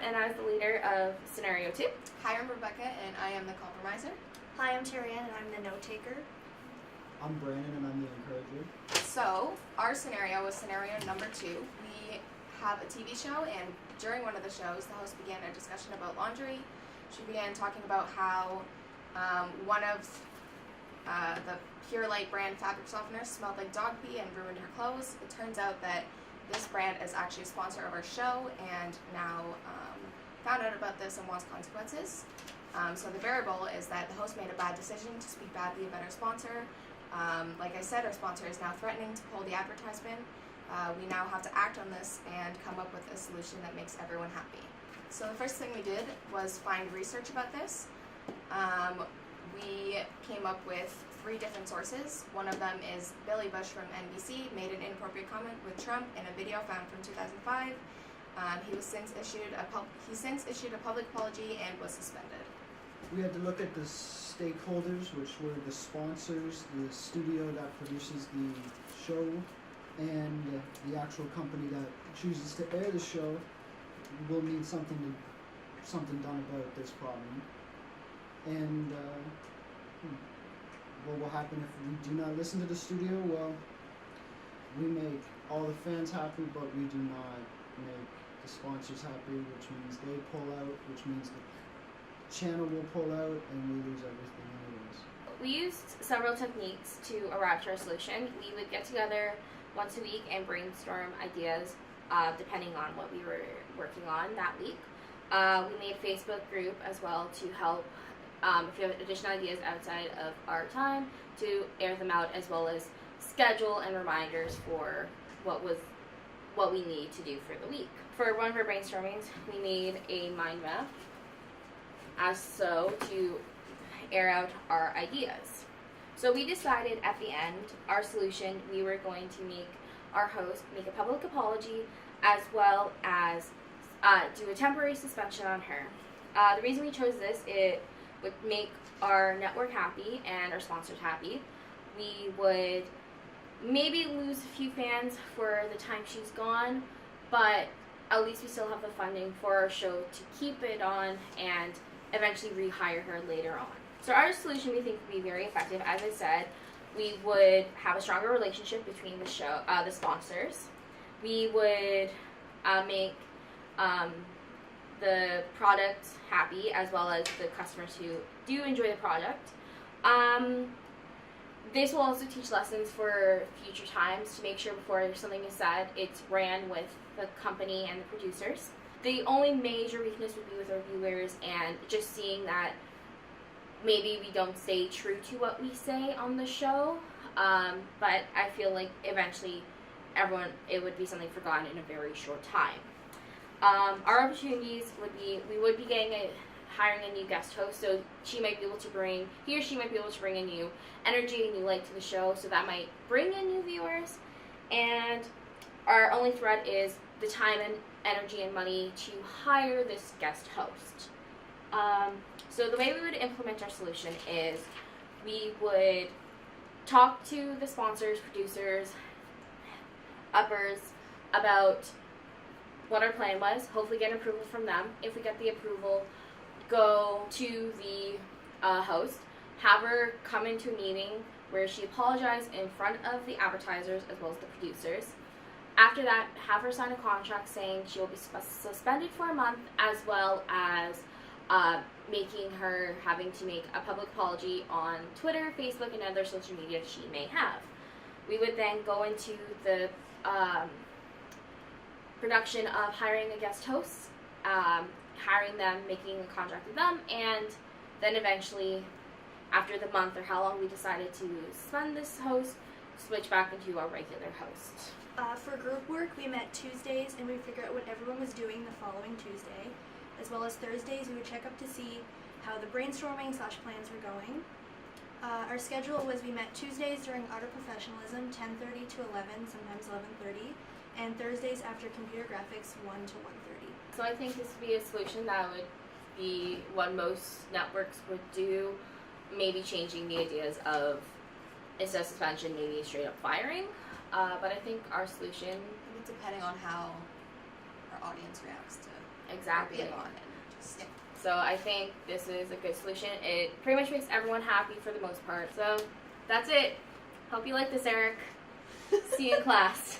and I was the leader of Scenario 2. Hi, I'm Rebecca, and I am the compromiser. Hi, I'm Tarianne, and I'm the note-taker. I'm Brandon, and I'm the encourager. So, our scenario was scenario number 2. We have a TV show, and during one of the shows, the host began a discussion about laundry. She began talking about how one of the Pure Light brand fabric softeners smelled like dog pee and ruined her clothes. It turns out that this brand is actually a sponsor of our show, and now found out about this and wants consequences. So the variable is that the host made a bad decision to speak badly about our sponsor. Like I said, our sponsor is now threatening to pull the advertisement. We now have to act on this and come up with a solution that makes everyone happy. So the first thing we did was find research about this. We came up with 3 different sources. One of them is Billy Bush from NBC made an inappropriate comment with Trump in a video found from 2005. He since issued a public apology and was suspended. We had to look at the stakeholders, which were the sponsors, the studio that produces the show, and the actual company that chooses to air the show. Will need something done about this problem. And what will happen if we do not listen to the studio? Well, we make all the fans happy, but we do not make the sponsors happy, which means they pull out, which means the channel will pull out, and we lose everything anyways. We used several techniques to arrive to our solution. We would get together once a week and brainstorm ideas depending on what we were working on that week. We made a Facebook group as well to help if you have additional ideas outside of our time to air them out, as well as schedule and reminders for what we need to do for the week. For one of our brainstormings, we made a mind map as so to air out our ideas. So we decided at the end, our solution, we were going to make our host make a public apology, as well as do a temporary suspension on her. The reason we chose this, it would make our network happy and our sponsors happy. We would maybe lose a few fans for the time she's gone, but at least we still have the funding for our show to keep it on and eventually rehire her later on. So our solution, we think, would be very effective. As I said, we would have a stronger relationship between the show, the sponsors. We would make the product happy, as well as the customers who do enjoy the product. This will also teach lessons for future times to make sure before something is said, it's ran with the company and the producers. The only major weakness would be with our viewers and just seeing that maybe we don't stay true to what we say on the show, but I feel like eventually it would be something forgotten in a very short time. Our opportunities would be, we would be hiring a new guest host, so he or she might be able to bring a new energy, a new light to the show, so that might bring in new viewers. And our only threat is the time and energy and money to hire this guest host. So the way we would implement our solution is we would talk to the sponsors, producers, uppers about what our plan was, hopefully get approval from them. If we get the approval, go to the host, have her come into a meeting where she apologized in front of the advertisers as well as the producers. After that, have her sign a contract saying she will be suspended for a month, as well as making her having to make a public apology on Twitter, Facebook, and other social media she may have. We would then go into the production of hiring a guest host, hiring them, making a contract with them, and then eventually, after the month or how long we decided to suspend this host, switch back into our regular host. For group work, we met Tuesdays and we figured out what everyone was doing the following Tuesday. As well as Thursdays, we would check up to see how the brainstorming / plans were going. Our schedule was we met Tuesdays during Art of Professionalism, 10:30 to 11, sometimes 11:30, and Thursdays after computer graphics, 1 to 1:30. So I think this would be a solution that would be what most networks would do, maybe changing the ideas of, instead of suspension, maybe straight up firing. But I think our solution, Depending on how our audience reacts to exactly. Be on and just So I think this is a good solution. It pretty much makes everyone happy for the most part. So that's it. Hope you like this, Eric. See you in class.